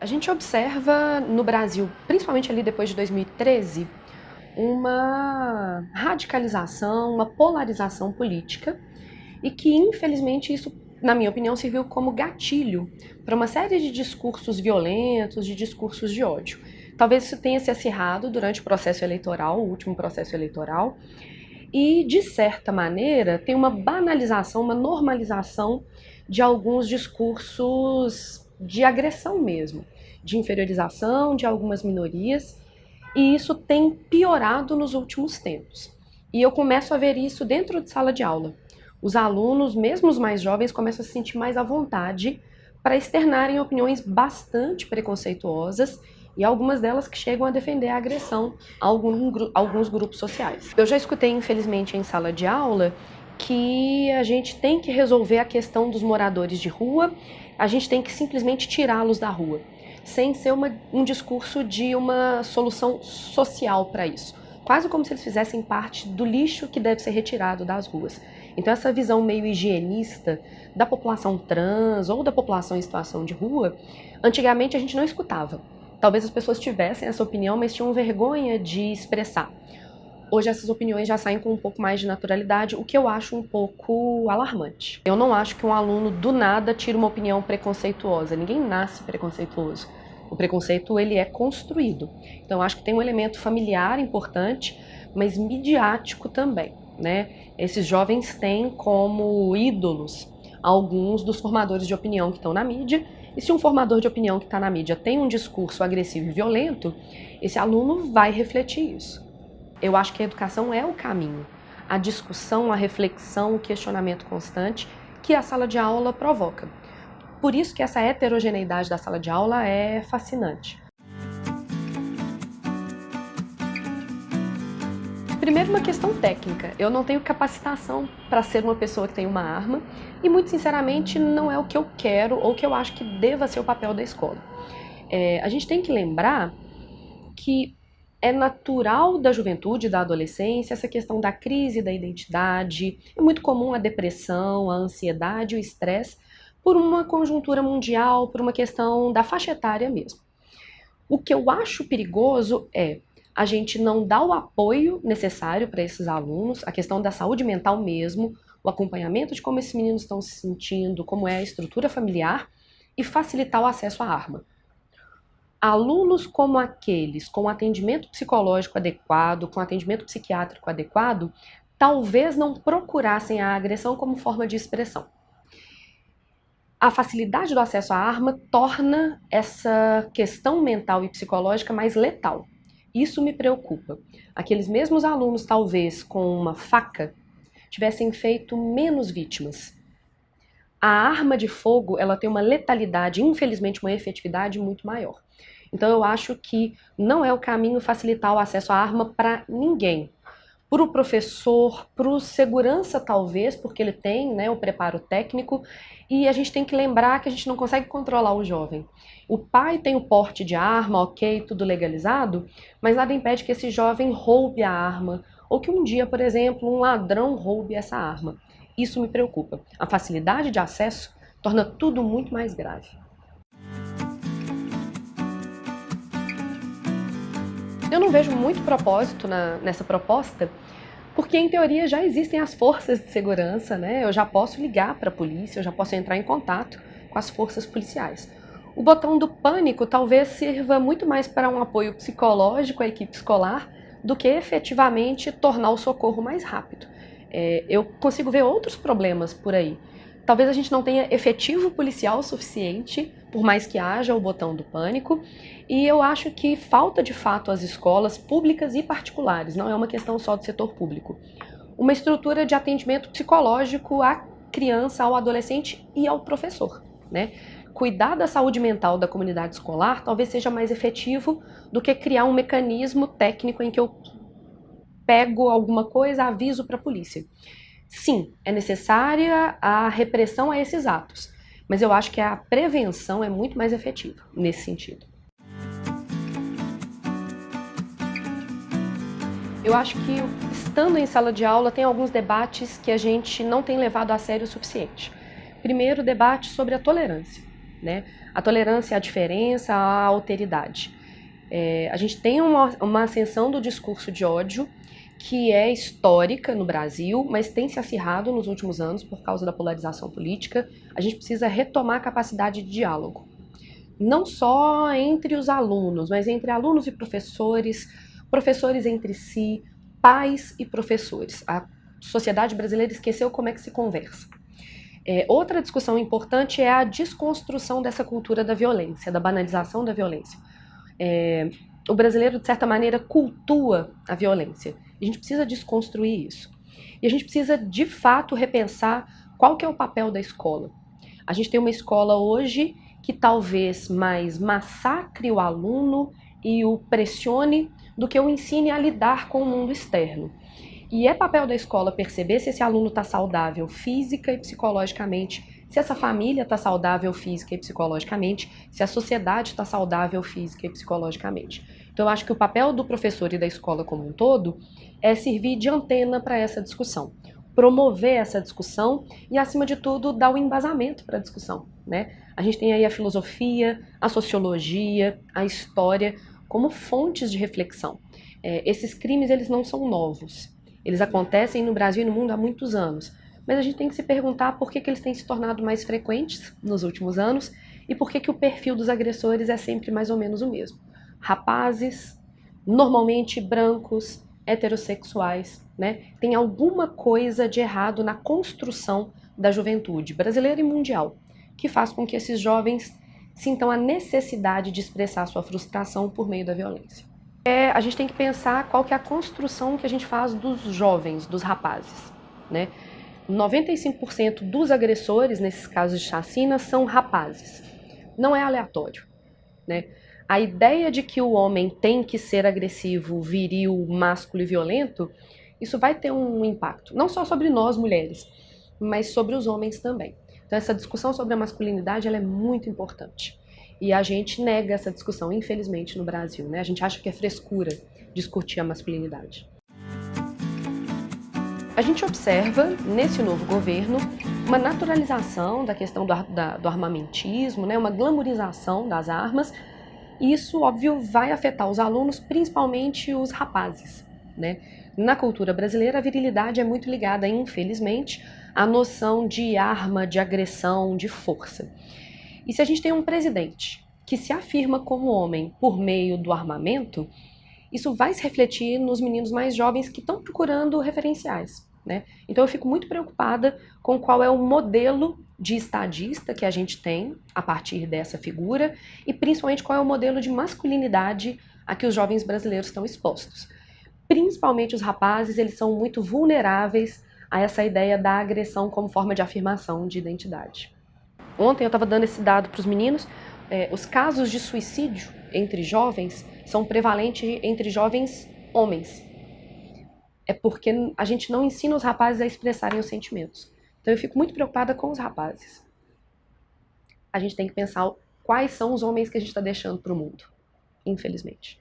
A gente observa no Brasil, principalmente ali depois de 2013, uma radicalização, uma polarização política e que, infelizmente, isso, na minha opinião, serviu como gatilho para uma série de discursos violentos, de discursos de ódio. Talvez isso tenha se acirrado durante o processo eleitoral, o último processo eleitoral, e, de certa maneira, tem uma banalização, uma normalização de alguns discursos de agressão mesmo, de inferiorização de algumas minorias, e isso tem piorado nos últimos tempos. E eu começo a ver isso dentro de sala de aula. Os alunos, mesmo os mais jovens, começam a se sentir mais à vontade para externarem opiniões bastante preconceituosas e algumas delas que chegam a defender a agressão a alguns grupos sociais. Eu já escutei, infelizmente, em sala de aula que a gente tem que resolver a questão dos moradores de rua, a gente tem que simplesmente tirá-los da rua, sem ser um discurso de uma solução social para isso. Quase como se eles fizessem parte do lixo que deve ser retirado das ruas. Então essa visão meio higienista da população trans ou da população em situação de rua, antigamente a gente não escutava. Talvez as pessoas tivessem essa opinião, mas tinham vergonha de expressar. Hoje essas opiniões já saem com um pouco mais de naturalidade, o que eu acho um pouco alarmante. Eu não acho que um aluno do nada tire uma opinião preconceituosa. Ninguém nasce preconceituoso. O preconceito ele é construído. Então eu acho que tem um elemento familiar importante, mas midiático também, né? Esses jovens têm como ídolos alguns dos formadores de opinião que estão na mídia, e se um formador de opinião que está na mídia tem um discurso agressivo e violento, esse aluno vai refletir isso. Eu acho que a educação é o caminho. A discussão, a reflexão, o questionamento constante que a sala de aula provoca. Por isso que essa heterogeneidade da sala de aula é fascinante. Primeiro, uma questão técnica. Eu não tenho capacitação para ser uma pessoa que tem uma arma e, muito sinceramente, não é o que eu quero ou que eu acho que deva ser o papel da escola. A gente tem que lembrar que é natural da juventude, da adolescência, essa questão da crise da identidade. É muito comum a depressão, a ansiedade, o estresse, por uma conjuntura mundial, por uma questão da faixa etária mesmo. O que eu acho perigoso é a gente não dar o apoio necessário para esses alunos, a questão da saúde mental mesmo, o acompanhamento de como esses meninos estão se sentindo, como é a estrutura familiar, e facilitar o acesso à arma. Alunos como aqueles com atendimento psicológico adequado, com atendimento psiquiátrico adequado, talvez não procurassem a agressão como forma de expressão. A facilidade do acesso à arma torna essa questão mental e psicológica mais letal. Isso me preocupa. Aqueles mesmos alunos, talvez com uma faca, tivessem feito menos vítimas. A arma de fogo, ela tem uma letalidade, infelizmente uma efetividade muito maior. Então eu acho que não é o caminho facilitar o acesso à arma para ninguém. Para o professor, para o segurança talvez, porque ele tem, né, o preparo técnico, e a gente tem que lembrar que a gente não consegue controlar o jovem. O pai tem o porte de arma, ok, tudo legalizado, mas nada impede que esse jovem roube a arma, ou que um dia, por exemplo, um ladrão roube essa arma. Isso me preocupa. A facilidade de acesso torna tudo muito mais grave. Eu não vejo muito propósito nessa proposta, porque em teoria já existem as forças de segurança, né? Eu já posso ligar para a polícia, eu já posso entrar em contato com as forças policiais. O botão do pânico talvez sirva muito mais para um apoio psicológico à equipe escolar do que efetivamente tornar o socorro mais rápido. Eu consigo ver outros problemas por aí. Talvez a gente não tenha efetivo policial suficiente, por mais que haja o botão do pânico, e eu acho que falta de fato às escolas públicas e particulares, não é uma questão só do setor público, uma estrutura de atendimento psicológico à criança, ao adolescente e ao professor, né? Cuidar da saúde mental da comunidade escolar talvez seja mais efetivo do que criar um mecanismo técnico em que eu pego alguma coisa, aviso para a polícia. Sim, é necessária a repressão a esses atos, mas eu acho que a prevenção é muito mais efetiva nesse sentido. Eu acho que, estando em sala de aula, tem alguns debates que a gente não tem levado a sério o suficiente. Primeiro, o debate sobre a tolerância. né? A tolerância à diferença, à alteridade. A gente tem uma ascensão do discurso de ódio que é histórica no Brasil, mas tem se acirrado nos últimos anos por causa da polarização política. A gente precisa retomar a capacidade de diálogo. Não só entre os alunos, mas entre alunos e professores, professores entre si, pais e professores. A sociedade brasileira esqueceu como é que se conversa. Outra discussão importante é a desconstrução dessa cultura da violência, da banalização da violência. O brasileiro, de certa maneira, cultua a violência. A gente precisa desconstruir isso. E a gente precisa, de fato, repensar qual que é o papel da escola. A gente tem uma escola hoje que talvez mais massacre o aluno e o pressione do que o ensine a lidar com o mundo externo. E é papel da escola perceber se esse aluno está saudável física e psicologicamente, se essa família está saudável física e psicologicamente, se a sociedade está saudável física e psicologicamente. Então eu acho que o papel do professor e da escola como um todo é servir de antena para essa discussão, promover essa discussão e, acima de tudo, dar o embasamento para a discussão, né? A gente tem aí a filosofia, a sociologia, a história como fontes de reflexão. Esses crimes, eles não são novos. Eles acontecem no Brasil e no mundo há muitos anos, mas a gente tem que se perguntar por que eles têm se tornado mais frequentes nos últimos anos e por que o perfil dos agressores é sempre mais ou menos o mesmo. Rapazes, normalmente brancos, heterossexuais, né? Tem alguma coisa de errado na construção da juventude brasileira e mundial, que faz com que esses jovens sintam a necessidade de expressar sua frustração por meio da violência. A gente tem que pensar qual que é a construção que a gente faz dos jovens, dos rapazes, né? 95% dos agressores, nesses casos de chacina, são rapazes. Não é aleatório, né? A ideia de que o homem tem que ser agressivo, viril, másculo e violento, isso vai ter um impacto, não só sobre nós mulheres, mas sobre os homens também. Então essa discussão sobre a masculinidade, ela é muito importante. E a gente nega essa discussão, infelizmente, no Brasil, né? A gente acha que é frescura discutir a masculinidade. A gente observa, nesse novo governo, uma naturalização da questão do armamentismo, né? Uma glamorização das armas, e isso, óbvio, vai afetar os alunos, principalmente os rapazes, né? Na cultura brasileira, a virilidade é muito ligada, infelizmente, à noção de arma, de agressão, de força. E se a gente tem um presidente que se afirma como homem por meio do armamento, isso vai se refletir nos meninos mais jovens que estão procurando referenciais, né? Então eu fico muito preocupada com qual é o modelo de estadista que a gente tem a partir dessa figura e principalmente qual é o modelo de masculinidade a que os jovens brasileiros estão expostos. Principalmente os rapazes, eles são muito vulneráveis a essa ideia da agressão como forma de afirmação de identidade. Ontem eu estava dando esse dado para os meninos, os casos de suicídio entre jovens são prevalentes entre jovens homens. É porque a gente não ensina os rapazes a expressarem os sentimentos. Então eu fico muito preocupada com os rapazes. A gente tem que pensar quais são os homens que a gente está deixando para o mundo, infelizmente.